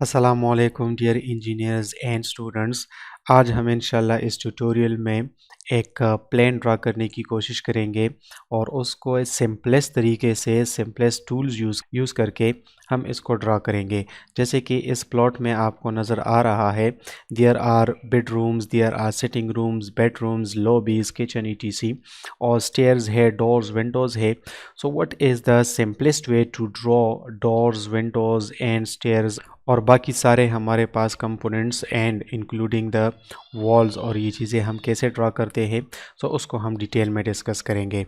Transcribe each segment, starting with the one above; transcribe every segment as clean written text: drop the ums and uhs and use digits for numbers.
अस्सलामुअलैकुम dear engineers and students. आज हम इंशाल्लाह इस ट्यूटोरियल में एक प्लेन ड्रा करने की कोशिश करेंगे और उसको सिंपलेस्ट तरीके से सिंपलेस्ट टूल्स यूज़ करके हम इसको ड्रा करेंगे। जैसे कि इस प्लॉट में आपको नज़र आ रहा है, there are bedrooms, there are sitting rooms, bedrooms, lobbies, kitchen etc और स्टेयर्स है, डोर्स, विंडोज़ है। So what is the simplest way to draw doors, windows and stairs और बाकी सारे हमारे पास components and including the walls, और ये चीज़ें हम कैसे ड्रा करते हैं सो उसको हम डिटेल में डिस्कस करेंगे।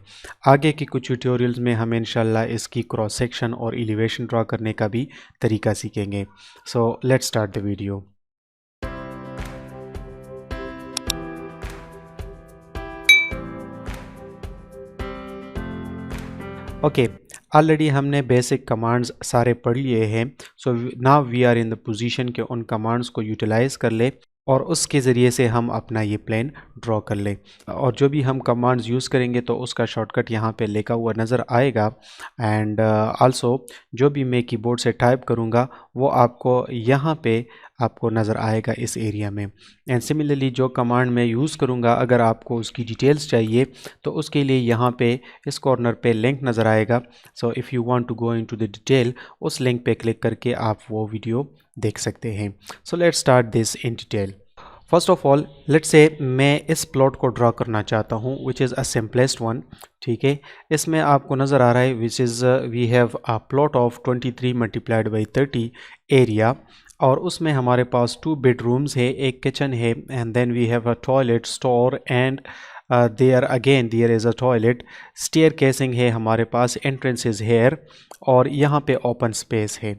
आगे की कुछ ट्यूटोरियल्स में हम इंशाल्लाह इसकी क्रॉस सेक्शन और एलिवेशन ड्रा करने का भी तरीका सीखेंगे। So let's start the video. Okay, already हमने बेसिक कमांड्स सारे पढ़ लिए हैं। So now we are in the position के उन कमांड्स को यूटिलाइज़ कर ले और उसके ज़रिए से हम अपना ये प्लेन ड्रॉ कर ले। और जो भी हम कमांड्स यूज़ करेंगे तो उसका शॉर्टकट यहाँ पे लिखा हुआ नज़र आएगा। एंड आल्सो जो भी मैं कीबोर्ड से टाइप करूँगा वो आपको यहाँ पे आपको नज़र आएगा इस एरिया में। एंड सिमिलरली जो कमांड मैं यूज़ करूँगा, अगर आपको उसकी डिटेल्स चाहिए तो उसके लिए यहाँ पे इस कॉर्नर पे लिंक नज़र आएगा। So if you want to go into the detail, उस लिंक पे क्लिक करके आप वो वीडियो देख सकते हैं। So let's start this in detail. First of all let's say मैं इस प्लॉट को ड्रा करना चाहता हूँ which is a simplest one. ठीक है, इसमें आपको नज़र आ रहा है which is we have a plot of 23 multiplied by 30 area, और उसमें हमारे पास 2 बेडरूम्स है, एक किचन है, and then we have a toilet, store and there is a toilet, stair casing है हमारे पास, एंट्रेंस इज़ हेयर, और यहाँ पे ओपन स्पेस है।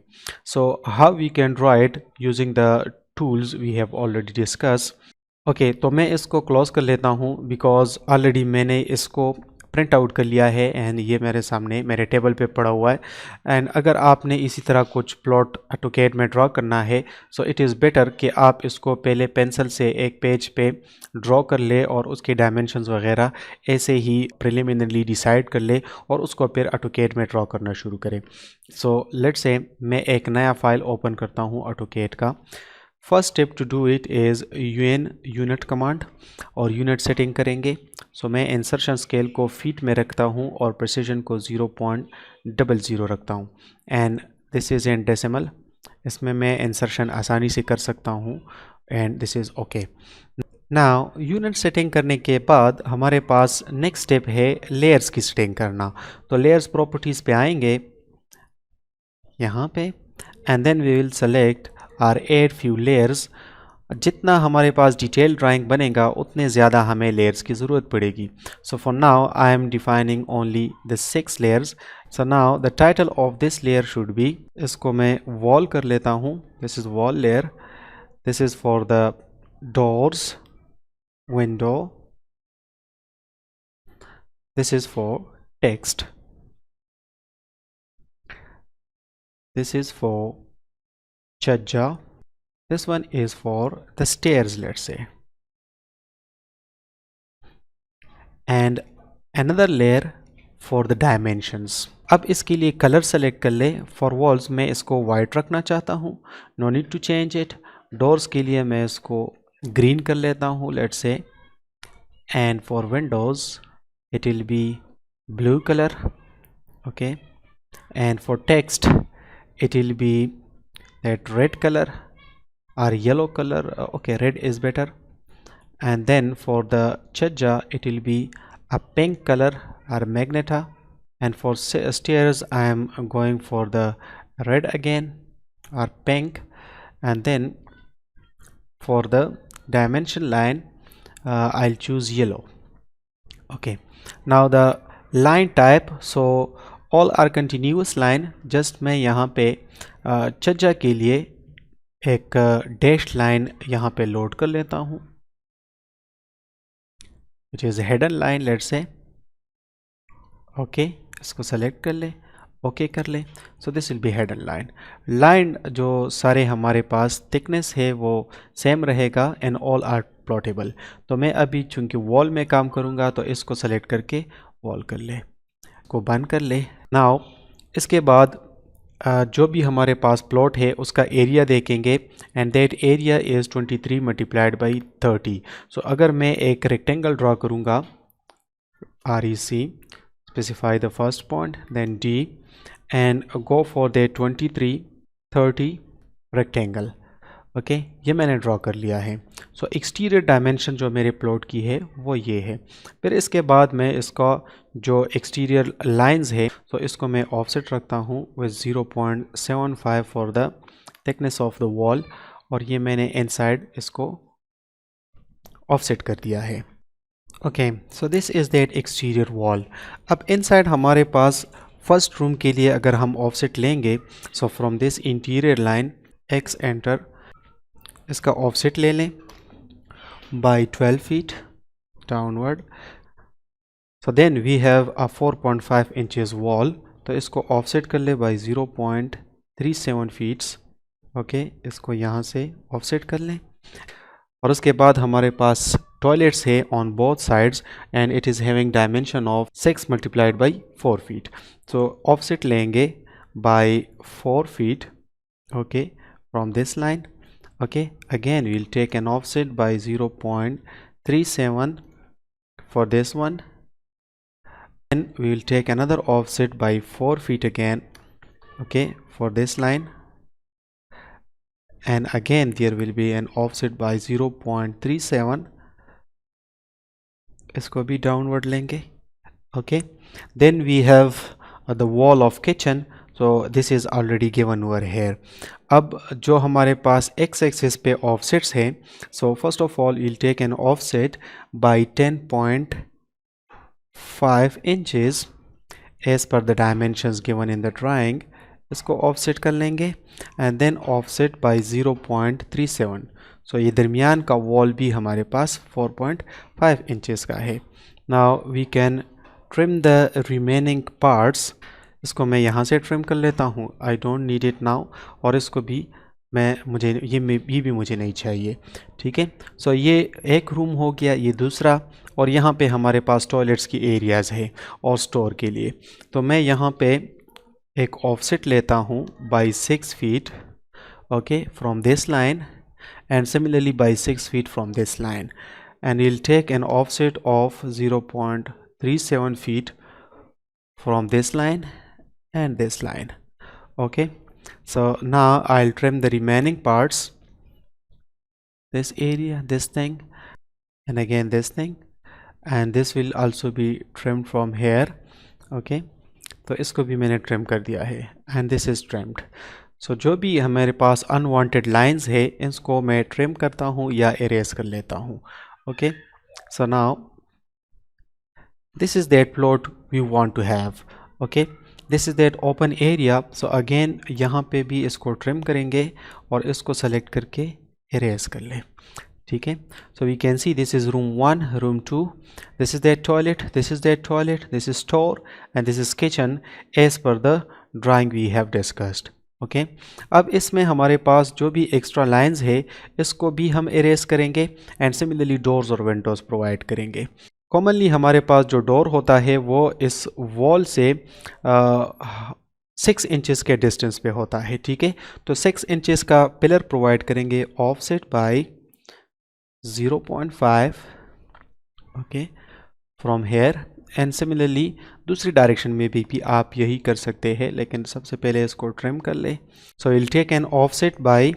So how we can draw it using the tools we have already discussed। Okay, तो मैं इसको close कर लेता हूँ बिकॉज ऑलरेडी मैंने इसको प्रिंट आउट कर लिया है एंड ये मेरे सामने मेरे टेबल पे पड़ा हुआ है। एंड अगर आपने इसी तरह कुछ प्लॉट ऑटोकैड में ड्रॉ करना है सो इट इज़ बेटर कि आप इसको पहले पेंसिल से एक पेज पे ड्रॉ कर ले और उसके डायमेंशंस वगैरह ऐसे ही प्रिलिमिनरली डिसाइड कर ले और उसको फिर ऑटोकैड में ड्रॉ करना शुरू करें। सो लेट्स से मैं एक नया फाइल ओपन करता हूँ ऑटोकैड का। First step to do it is unit command और यूनिट सेटिंग करेंगे। सो मैं इंसर्शन स्केल को फीट में रखता हूँ और प्रिसीजन को 0.00 रखता हूँ and this is in decimal. इसमें मैं इंसर्शन आसानी से कर सकता हूँ and this is okay. Now unit setting करने के बाद हमारे पास नेक्स्ट स्टेप है लेयर्स की सेटिंग करना। तो लेयर्स प्रॉपर्टीज़ पे आएंगे यहाँ पे and then we will select or add few layers. जितना हमारे पास डिटेल ड्राइंग बनेगा उतने ज़्यादा हमें लेयर्स की ज़रूरत पड़ेगी। So for now I am defining only the 6 layers. So now the title of this layer should be, इसको मैं वॉल कर लेता हूँ, this is wall layer. This is for the doors, window, this is for text, this is for chajja, this one is for the stairs, let's say, and another layer for the dimensions। अब इसके लिए colour select कर ले। For walls मैं इसको white रखना चाहता हूँ, no need to change it. Doors के लिए मैं इसको ग्रीन कर लेता हूँ, let's say, and for Windows it will B blue colour, okay, and for text it will be that red color or yellow color, okay, red is better, and then for the chajja it will be a pink color or magneta, and for stairs I am going for the red again or pink, and then for the dimension line I'll choose yellow, okay। Now the line type, so all are continuous line. Just मैं यहाँ पे चज्जा के लिए एक dash line यहाँ पे load कर लेता हूँ which is Hayden line, let's say, okay. इसको सेलेक्ट कर ले, ओके कर ले। So this will be Hayden line. Line जो सारे हमारे पास थिकनेस है वो सेम रहेगा एंड ऑल आर प्लॉटेबल। तो मैं अभी चूँकि वॉल में काम करूँगा तो इसको सेलेक्ट करके वॉल कर ले, को बंद कर ले। नाउ इसके बाद जो भी हमारे पास प्लॉट है उसका एरिया देखेंगे and that area is 23 multiplied by 30। सो अगर मैं एक रेक्टेंगल ड्रॉ करूँगा REC, specify the first point, then D, and go for the 23 30 rectangle। Okay ये मैंने ड्रॉ कर लिया है। सो एक्सटीरियर डायमेंशन जो मेरे प्लॉट की है वो ये है। फिर इसके बाद मैं इसका जो एक्सटीरियर लाइंस है तो इसको मैं ऑफसेट रखता हूँ with 0.75 for the thickness of the wall, और ये मैंने इनसाइड इसको ऑफसेट कर दिया है। Okay so this is that exterior wall. अब इनसाइड हमारे पास फर्स्ट रूम के लिए अगर हम ऑफसेट लेंगे, so from this interior line X enter, इसका ऑफसेट ले लें by 12 feet downward. So then we have a 4.5 inches wall, तो इसको ऑफसेट कर ले बाय 0.37 फीट्स। ओके इसको यहाँ से ऑफसेट कर लें, और उसके बाद हमारे पास टॉयलेट्स है on both sides and it is having dimension of 6 multiplied by 4 feet. So offset लेंगे by 4 feet okay from this line. okay again we'll take an offset by 0.37 for this one, and we will take another offset by 4 feet again okay for this line, and again there will be an offset by 0.37, इसको भी downward लेंगे। okay then we have the wall of kitchen, so this is already given over here। अब जो हमारे पास x axis पे offsets हैं, so first of all we'll take an offset by 10.5 inches as per the dimensions given in the drawing, इसको offset कर लेंगे and then offset bye 0.37। सो ये दरमियान का वॉल भी हमारे पास 4.5 इंचेस का है। Now we can trim the remaining parts, इसको मैं यहाँ से ट्रिम कर लेता हूँ, I don't need it now, और इसको भी मुझे ये भी मुझे नहीं चाहिए। ठीक है सो ये एक रूम हो गया, ये दूसरा, और यहाँ पे हमारे पास टॉयलेट्स की एरियाज़ है और स्टोर के लिए। तो मैं यहाँ पे एक ऑफसेट लेता हूँ by 6 feet okay from this line, and similarly by 6 feet from this line, and we'll take an offset of 0.37 feet from this line and this line. Okay so now I'll trim the remaining parts, this area, this thing, and again this thing, and this will also be trimmed from here। okay तो इसको भी मैंने trim कर दिया है and this is trimmed. सो जो भी हमारे पास अनवांटेड लाइंस है इसको मैं ट्रिम करता हूँ या इरेज कर लेता हूँ। okay so now this is that plot we want to have। okay this is that open area। so again यहाँ पे भी इसको ट्रिम करेंगे और इसको सेलेक्ट करके इरेज कर ले। ठीक है so we can see this is room 1, room 2, this is that toilet, this is that toilet, this is store, and this is kitchen as per the drawing we have discussed। Okay अब इसमें हमारे पास जो भी extra lines है इसको भी हम erase करेंगे एंड सिमिलरली डोर्स और विंडोज़ प्रोवाइड करेंगे। कॉमनली हमारे पास जो डोर होता है वो इस वॉल से 6 इंचेस के डिस्टेंस पे होता है। ठीक है तो 6 इंचेस का पिलर प्रोवाइड करेंगे offset by 0.5 okay from here, and similarly दूसरी डायरेक्शन में भी आप यही कर सकते हैं, लेकिन सबसे पहले इसको ट्रिम कर ले। So will take an offset by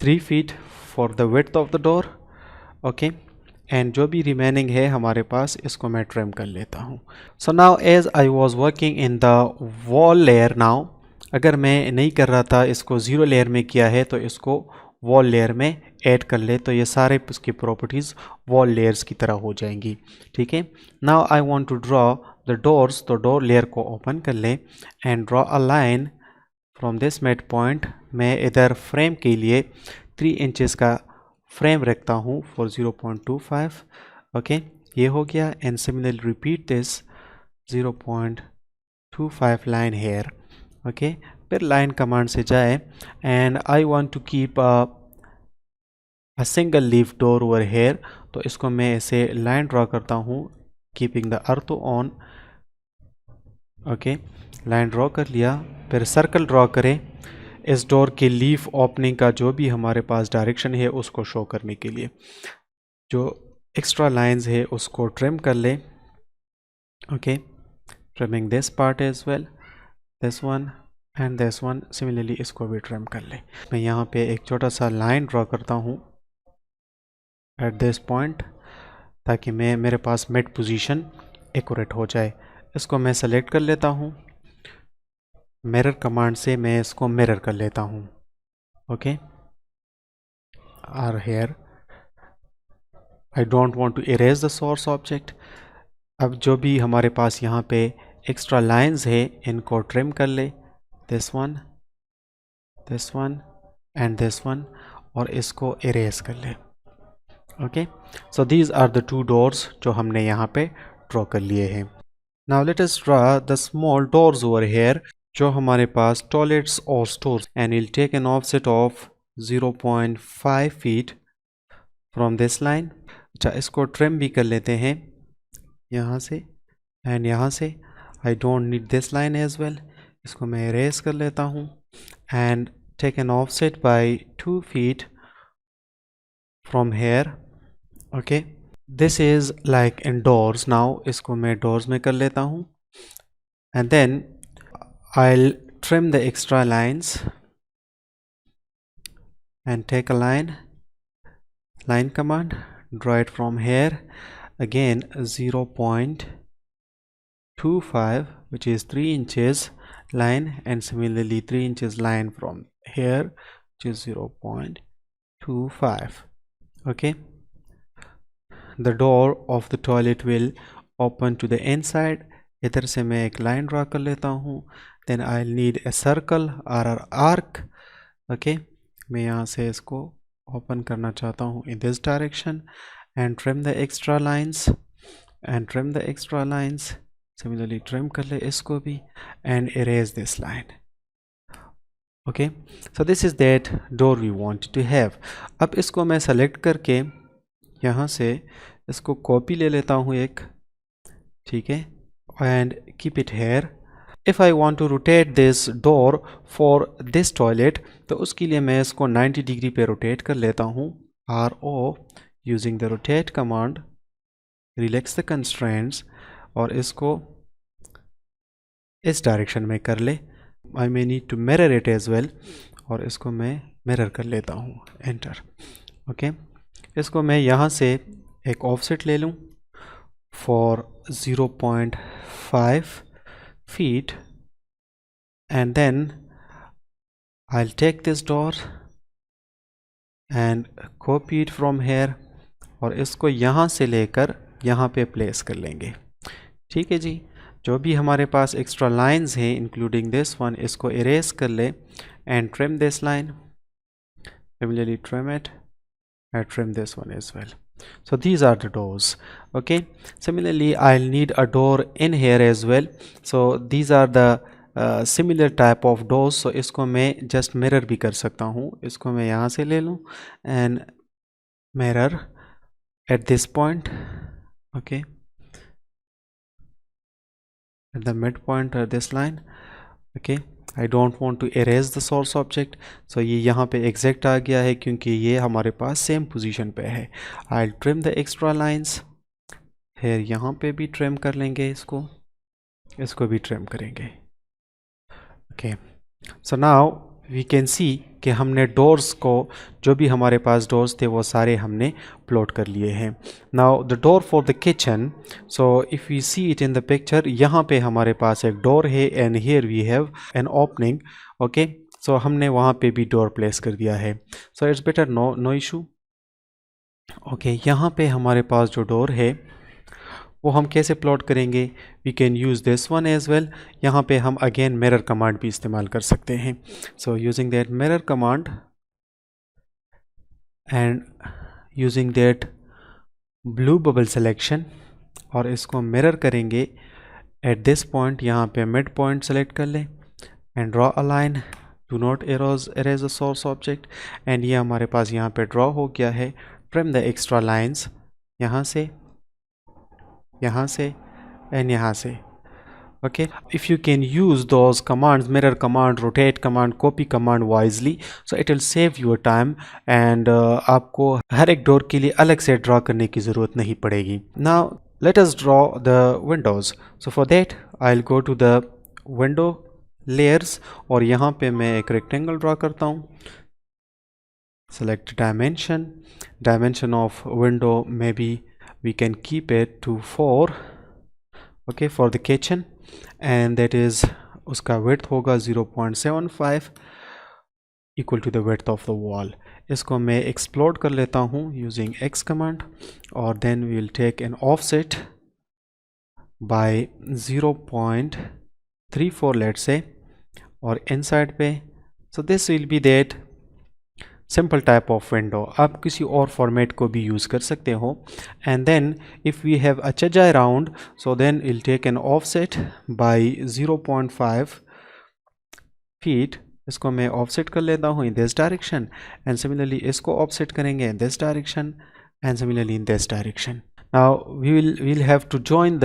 3 feet for the width of the door. Okay and जो भी रिमेनिंग है हमारे पास इसको मैं ट्रिम कर लेता हूँ। So now as I was working in the wall layer, now अगर मैं नहीं कर रहा था इसको 0 लेयर में किया है तो इसको वॉल लेयर में ऐड कर ले, तो ये सारे उसकी प्रॉपर्टीज़ वॉल लेयर्स की तरह हो जाएंगी। ठीक है now I want to draw the doors, तो डोर लेयर को ओपन कर ले and draw a line from this mid point. मैं इधर फ्रेम के लिए 3 इंचेस का फ्रेम रखता हूँ फॉर 0.25। ओके ये हो गया, and similarly repeat this 0.25 line here. Okay फिर लाइन कमांड से जाए and I want to keep a single leaf door over here, तो इसको मैं ऐसे लाइन ड्रॉ करता हूँ keeping the ortho on okay, line draw कर लिया, फिर सर्कल ड्रॉ करें इस डोर की लीफ ओपनिंग का जो भी हमारे पास डायरेक्शन है उसको शो करने के लिए। जो एक्स्ट्रा लाइंस है उसको ट्रिम कर ले। Okay, trimming this part as well, this one and this one, similarly इसको भी ट्रिम कर ले। मैं यहाँ पे एक छोटा सा लाइन ड्रॉ करता हूँ एट दिस पॉइंट, ताकि मेरे पास मिड पोजीशन एक्यूरेट हो जाए। इसको मैं सेलेक्ट कर लेता हूँ, मिरर कमांड से मैं इसको मिरर कर लेता हूँ। ओके, और here I don't want to erase the source object. अब जो भी हमारे पास यहाँ पे एक्स्ट्रा लाइंस है इनको ट्रिम कर ले, this one and this one, और इसको इरेज कर ले। Okay, so these are the two doors जो हमने यहाँ पे ड्रॉ कर लिए हैं। Now let us draw the small doors over here जो हमारे पास टॉयलेट्स और stores, and will take an offset of 0.5 feet from this line. अच्छा, इसको ट्रिम भी कर लेते हैं यहाँ से एंड यहाँ से। I don't need this line as well, इसको मैं इरेज कर लेता हूँ and take an offset by 2 feet from here. Okay, this is like in doors. Now इसको मैं डोर्स में कर लेता हूँ and then I'll trim the extra lines and take a line command, draw it from here again 0.25, which is 3 inches line, and similarly 3 inches line from here, which is 0.25. okay, the door of the toilet will open to the inside. इधर से मैं एक line draw कर लेता हूँ, then I'll need a circle or an arc. okay, मैं यहाँ से इसको ओपन करना चाहता हूँ in this direction and trim the extra lines, similarly trim कर ले इसको भी and erase this line. okay, so this is that door we want to have. अब इसको मैं select करके यहाँ से इसको कॉपी ले लेता हूँ एक, ठीक है, and keep it here. If I want to rotate this door for this toilet, तो उसके लिए मैं इसको 90 डिग्री पे रोटेट कर लेता हूँ, RO using the rotate command, relax the constraints, और इसको इस डायरेक्शन में कर ले। I may need to mirror it as well, और इसको मैं मिरर कर लेता हूँ, एंटर। ओके, इसको मैं यहाँ से एक ऑफसेट ले लूँ for 0.5 feet, and then I'll take this door and copy it from here, और इसको यहाँ से लेकर यहाँ पे प्लेस कर लेंगे। ठीक है जी, जो भी हमारे पास एक्स्ट्रा लाइंस हैं इंक्लूडिंग दिस वन, इसको इरेज कर ले and trim this line, similarly trim it and trim this one as well. So these are the doors. okay, similarly I'll need a door in here as well. So these are the similar type of doors. so इसको मैं just mirror भी कर सकता हूँ। इसको मैं यहाँ से ले लूँ and mirror at this point, okay, at the midpoint of this line. okay, I don't want to erase the source object, so ये यहाँ पे exact आ गया है क्योंकि ये हमारे पास same position पे है। I'll trim the extra lines here, यहाँ पे भी trim कर लेंगे, इसको भी trim करेंगे। okay, so now we can see कि हमने डोर्स को, जो भी हमारे पास डोर्स थे वो सारे हमने प्लॉट कर लिए हैं। Now the door for the kitchen, so if we see it in the picture, यहाँ पे हमारे पास एक डोर है and here we have an opening. Okay, so हमने वहाँ पे भी डोर प्लेस कर दिया है, so it's better, no issue. Okay, यहाँ पे हमारे पास जो डोर है वो हम कैसे प्लॉट करेंगे? We can use this one as well. यहाँ पे हम अगेन मिरर कमांड भी इस्तेमाल कर सकते हैं। So using that mirror command and using that blue bubble selection, और इसको मिरर करेंगे एट दिस पॉइंट। यहाँ पे मिड पॉइंट सेलेक्ट कर लें and draw a line, do not arrays a source object, and ये हमारे पास यहाँ पे ड्रॉ हो गया है। ट्रिम द एक्स्ट्रा लाइन्स, यहाँ से एंड यहाँ से। okay. If you can use those commands, mirror command, rotate command, copy command wisely, so it will save your time and आपको हर एक डोर के लिए अलग से ड्रॉ करने की ज़रूरत नहीं पड़ेगी. Now let us draw the windows. So for that I'll go to the window layers और यहाँ पे मैं एक rectangle ड्रॉ करता हूँ. Select dimension of window, maybe we can keep it to 4, okay, for the kitchen, and that is उसका width होगा 0.75 equal to the width of the wall. इसको मैं explode कर लेता हूँ using X command और then we will take an offset by 0.34 let's say और inside पे. So this will be that simple type of window. आप किसी और format को भी use कर सकते हो. And then if we have a chajai round, so then we'll take an offset by 0.5 feet. इसको मैं offset कर लेता हूँ in this direction and similarly इसको offset करेंगे in this direction and similarly in this direction. Now we'll have to join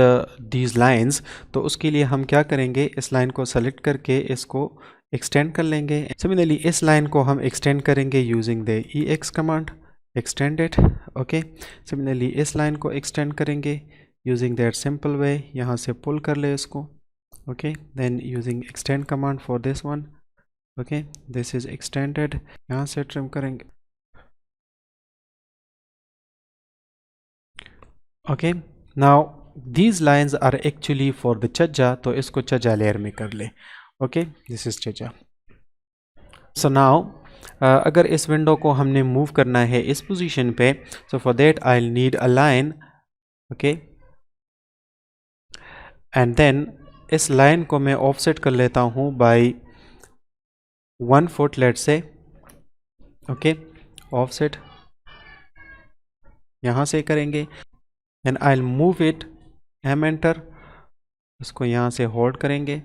these lines. तो उसके लिए हम क्या करेंगे, इस line को select करके इसको extend कर लेंगे. Similarly इस line को हम extend करेंगे using the EX command, extend it, okay. Similarly इस line को extend करेंगे using that simple way, यहाँ से pull कर ले इसको, okay. Then using extend command for this one, okay, this is extended, यहाँ से trim करेंगे, okay. Now these lines are actually for the chaja, तो इसको chaja layer में कर ले, okay. This is chaja. So now अगर इस विंडो को हमने मूव करना है इस पोजीशन पे, so for that I'll need a line, okay, and then इस लाइन को मैं ऑफसेट कर लेता हूँ by 1 foot let's say, okay, offset यहाँ से करेंगे and I'll move it, M enter, इसको यहाँ से होल्ड करेंगे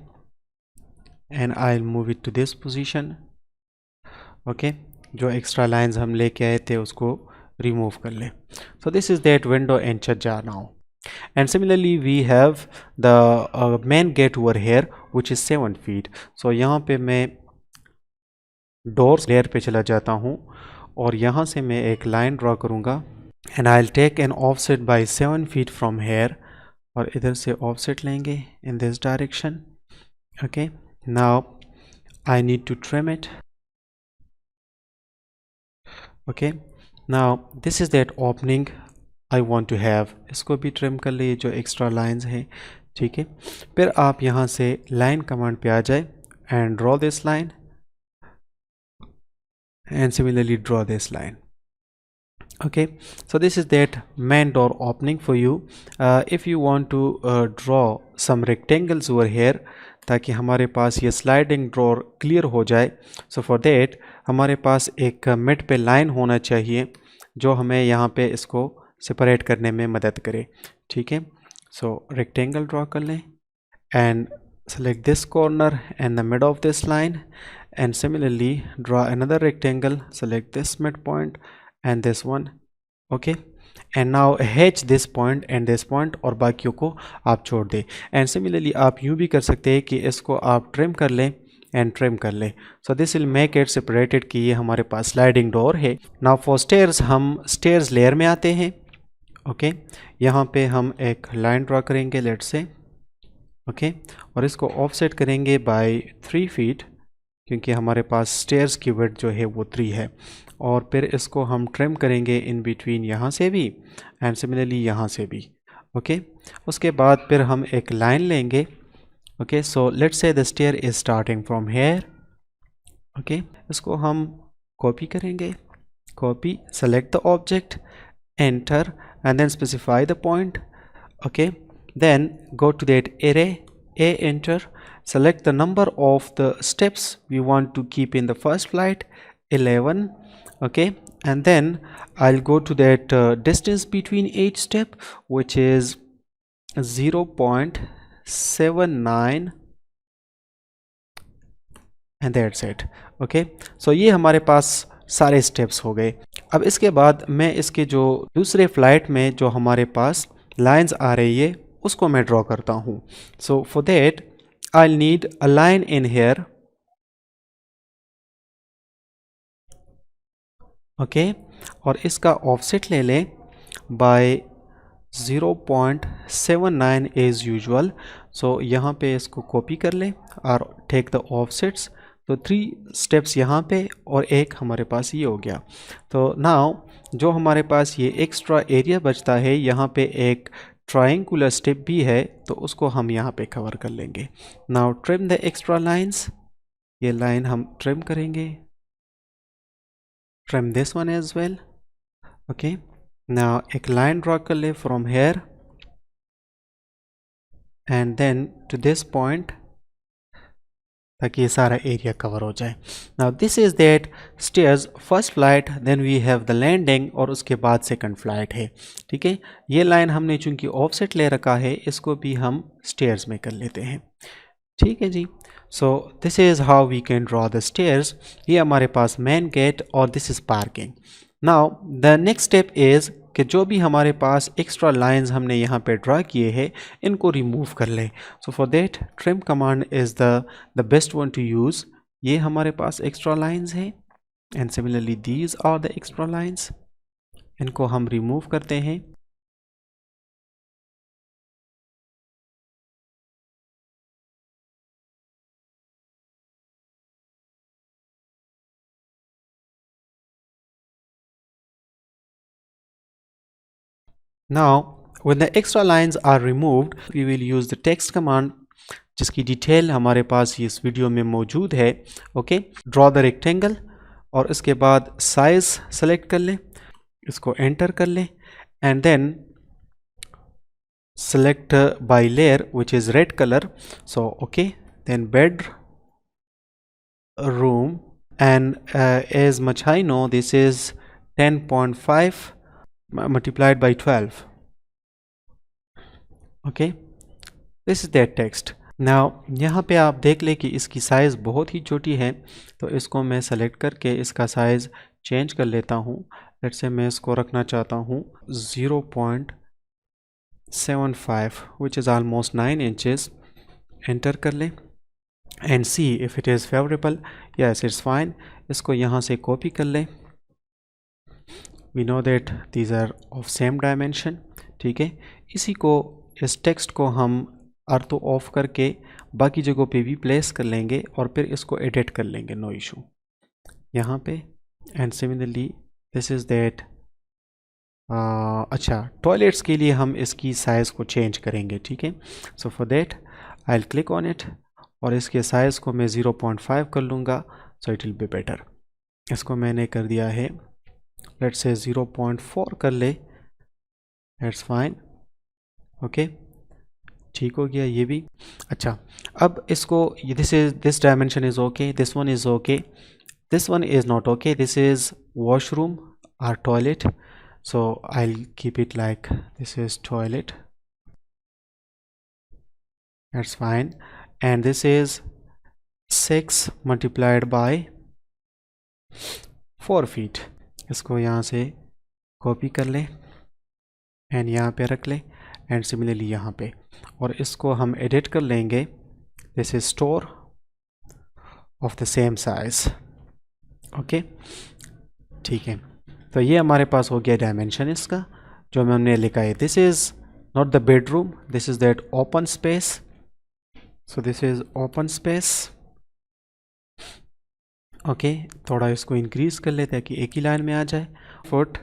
and I'll move it to this position, okay. जो एक्स्ट्रा लाइंस हम लेके आए थे उसको रिमूव कर ले. So this is that window in chaja now. And similarly we have the main gate over here which is 7 feet. So यहाँ पे मैं doors layer पे चला जाता हूँ और यहाँ से मैं एक लाइन ड्रॉ करूँगा and I'll take an offset by 7 feet from here और इधर से offset लेंगे in this direction, okay. Now I need to trim it, okay. Now this is that opening I want to have. इसको भी trim कर लिए जो extra lines हैं, ठीक है. फिर आप यहाँ से line command पे आ जाए and draw this line and similarly draw this line, okay. So this is that main door opening for you. If you want to draw some rectangles over here ताकि हमारे पास ये स्लाइडिंग ड्रॉर क्लियर हो जाए, सो for that हमारे पास एक mid पे line होना चाहिए जो हमें यहाँ पे इसको सेपरेट करने में मदद करे, ठीक है. सो रेक्टेंगल ड्रॉ कर लें and select this corner and the mid of this line and similarly draw another rectangle, select this midpoint and this one, okay. And now hedge this point and this point और बाकियों को आप छोड़ दें. And similarly आप यूँ भी कर सकते हैं कि इसको आप ट्रिम कर लें and ट्रिम कर लें. So this will make it separated कि ये हमारे पास स्लाइडिंग डोर है. Now for stairs हम stairs लेयर में आते हैं, okay. यहाँ पे हम एक लाइन ड्रॉ करेंगे लेट्स से, okay, और इसको ऑफसेट करेंगे by 3 feet क्योंकि हमारे पास स्टेयर्स की विड्थ जो है वो 3 है और फिर इसको हम ट्रिम करेंगे इन बिटवीन यहाँ से भी एंड सिमिलरली यहाँ से भी, ओके. उसके बाद फिर हम एक लाइन लेंगे, okay. So let's say the stair is starting from here, okay. इसको हम कॉपी करेंगे, copy, select the object, enter and then specify the point, okay. Then go to that array, A, enter, select the number of the steps we want to keep in the first flight, 11, okay. And then I'll go to that distance between each step which is 0.79 and that's it, okay. So ये हमारे पास सारे steps हो गए. अब इसके बाद मैं इसके जो दूसरे फ्लाइट में जो हमारे पास लाइंस आ रही है उसको मैं ड्रॉ करता हूँ. So for that I need a line in here. Okay, और इसका ऑफसेट ले लें बाय 0.79 एज यूजुअल. सो यहाँ पे इसको कॉपी कर लें और टेक द ऑफसेट्स. तो 3 स्टेप्स यहाँ पे और एक हमारे पास ये हो गया. तो नाउ जो हमारे पास ये एक्स्ट्रा एरिया बचता है, यहाँ पे एक ट्रायंगुलर स्टेप भी है, तो उसको हम यहाँ पे कवर कर लेंगे. Now trim the extra lines. ये लाइन हम ट्रिम करेंगे. Trim this one as well. Okay, now एक लाइन ड्रॉ कर ले from here and then to this point, ताकि ये सारा एरिया कवर हो जाए. Now this is that stairs first flight, then we have the landing, और उसके बाद सेकंड फ्लाइट है. ठीक है, ये लाइन हमने चूंकि ऑफसेट ले रखा है, इसको भी हम स्टेयर्स में कर लेते हैं. ठीक है जी. So this is how we can draw the stairs. ये हमारे पास मेन गेट और this is parking. Now the next step is कि जो भी हमारे पास एक्स्ट्रा लाइंस हमने यहाँ पे ड्रा किए हैं, इनको रिमूव कर लें. So for that trim command is the best one to use. ये हमारे पास एक्स्ट्रा लाइंस हैं and similarly these are the extra lines. इनको हम रिमूव करते हैं. Now, when the extra lines are removed, we will use the text command, जिसकी detail हमारे पास इस वीडियो में मौजूद है. ओके, ड्रॉ द रेक्टेंगल और इसके बाद साइज सेलेक्ट कर लें, इसको एंटर कर लें and then select by layer which is red color. So okay, then bed room, and as much I know, this is 10.5 multiplied by 12. okay, this is that text. Now यहाँ पे आप देख लें कि इसकी साइज़ बहुत ही छोटी है, तो इसको मैं सेलेक्ट करके इसका साइज़ चेंज कर लेता हूँ. लेट्स से मैं इसको रखना चाहता हूँ 0.75 which is almost 9 inches. Enter कर लें and see if it is favorable. Yes, it's fine. इसको यहाँ से कॉपी कर लें. We know that these are of same dimension. ठीक है, इसी को, इस टेक्स्ट को हम ऑर्थो ऑफ करके बाकी जगहों पे भी प्लेस कर लेंगे और फिर इसको एडिट कर लेंगे, नो इशू. यहाँ पे and similarly this is that. अच्छा, टॉयलेट्स के लिए हम इसकी साइज़ को चेंज करेंगे. ठीक है, so for that I will click on it और इसके साइज़ को मैं 0.5 कर लूँगा. So it will be better. इसको मैंने कर दिया है, लेट्स से 0.4 कर ले. That's fine. ओके, ठीक हो गया ये भी. अच्छा, अब इसको, this dimension is okay, this one is okay, this one is not okay. This is washroom और toilet. So I'll keep it like this is toilet. That's fine. And this is 6 multiplied by 4 feet. इसको यहाँ से copy कर लें and यहाँ पे रख लें एंड सिमिलरली यहाँ पे, और इसको हम एडिट कर लेंगे. This is store of the same size. Okay, ठीक है. तो ये हमारे पास हो गया डायमेंशन इसका जो हमने लिखा है. This is not the bedroom, this is that open space. So this is open space. Okay, थोड़ा इसको इंक्रीज कर लेते हैं कि एक ही लाइन में आ जाए. Foot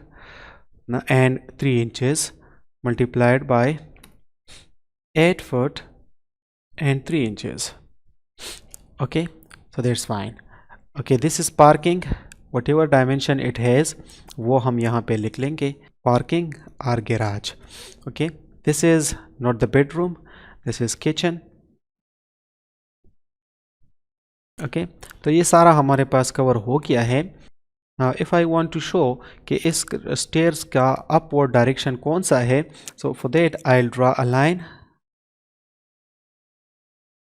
and 3 inches multiplied by 8 foot and 3 inches. Okay, so that's fine. Okay, this is parking. Whatever dimension it has, वो हम यहाँ पे लिख लेंगे, parking or garage. Okay, this is not the bedroom, this is kitchen. Okay, तो ये सारा हमारे पास कवर हो गया है. Now if I want to show कि इस stairs का upward direction कौन सा है, so for that I'll draw a line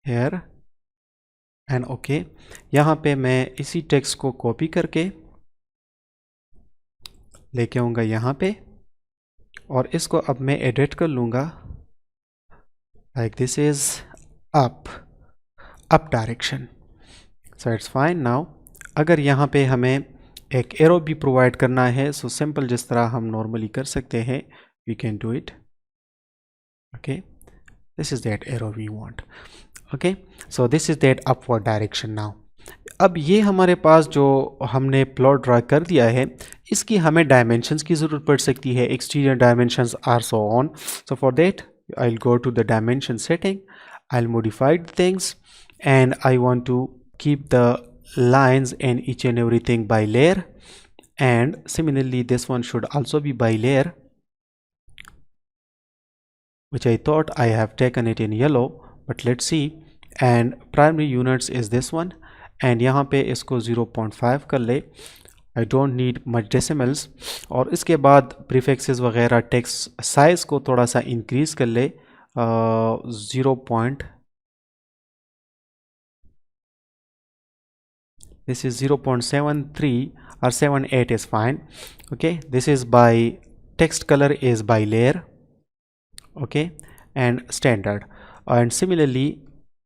here and okay, यहाँ पे मैं इसी टेक्स्ट को कॉपी करके लेके आऊँगा यहाँ पे और इसको अब मैं एडिट कर लूँगा like this is up direction. So it's fine now. अगर यहाँ पे हमें एक एरो भी प्रोवाइड करना है, सो सिंपल जिस तरह हम नॉर्मली कर सकते हैं, we can do it. Okay, this is that arrow we want. Okay, so this is that upward direction now. अब ये हमारे पास जो हमने प्लॉट ड्रा कर दिया है, इसकी हमें डायमेंशंस की ज़रूरत पड़ सकती है. Exterior dimensions are so on. So for that I'll go to the dimension setting, I'll modify the things, and I want to keep the lines and each and everything by layer, and similarly this one should also be by layer, which I thought I have taken it in yellow, but let's see. And primary units is this one, and यहाँ पे इसको 0.5 कर ले. I don't need much decimals. और इसके बाद prefixes वगैरह text size को थोड़ा सा इंक्रीज कर ले. 0. This is 0.73 or 78 is fine. Okay, this is by text color is by layer. Okay, and standard. And similarly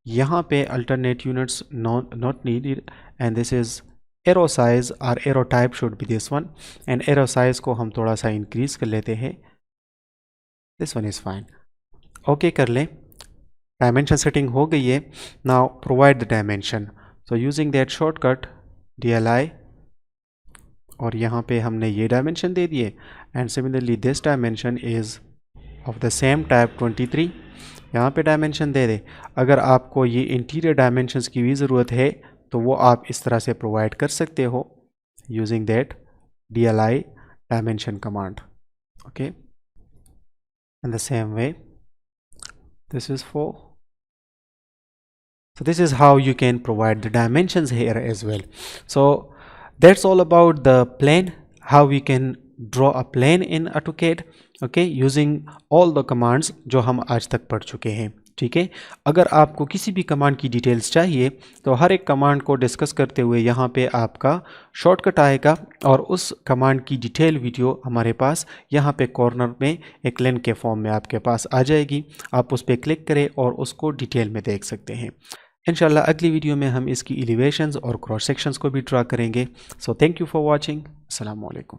यहाँ पे alternate units not needed, and this is arrow size or arrow type should be this one, and arrow size को हम थोड़ा सा increase कर लेते हैं. This one is fine. Okay कर लें. Dimension setting हो गई है. Now provide the dimension. So using that shortcut DLI, और यहाँ पे हमने ये dimension दे दिए, and similarly this dimension is of the same type 23. यहाँ पे डायमेंशन दे दे. अगर आपको ये इंटीरियर डायमेंशंस की भी ज़रूरत है तो वो आप इस तरह से प्रोवाइड कर सकते हो using that DLI dimension command. Okay, in the same way this is for. So this is how you can provide the dimensions here as well. So that's all about the plane, how we can draw a plane in AutoCAD, okay, using all the commands जो हम आज तक पढ़ चुके हैं. ठीक है, अगर आपको किसी भी कमांड की डिटेल्स चाहिए तो हर एक कमांड को डिस्कस करते हुए यहाँ पे आपका शॉर्टकट आएगा, और उस कमांड की डिटेल वीडियो हमारे पास यहाँ पे कॉर्नर में एक लिंक के फॉर्म में आपके पास आ जाएगी. आप उस पर क्लिक करें और उसको डिटेल में देख सकते हैं. इंशाल्लाह अगली वीडियो में हम इसकी एलिवेशंस और क्रॉस सेक्शंस को भी ड्रा करेंगे. So thank you for watching. अस्सलाम वालेकुम.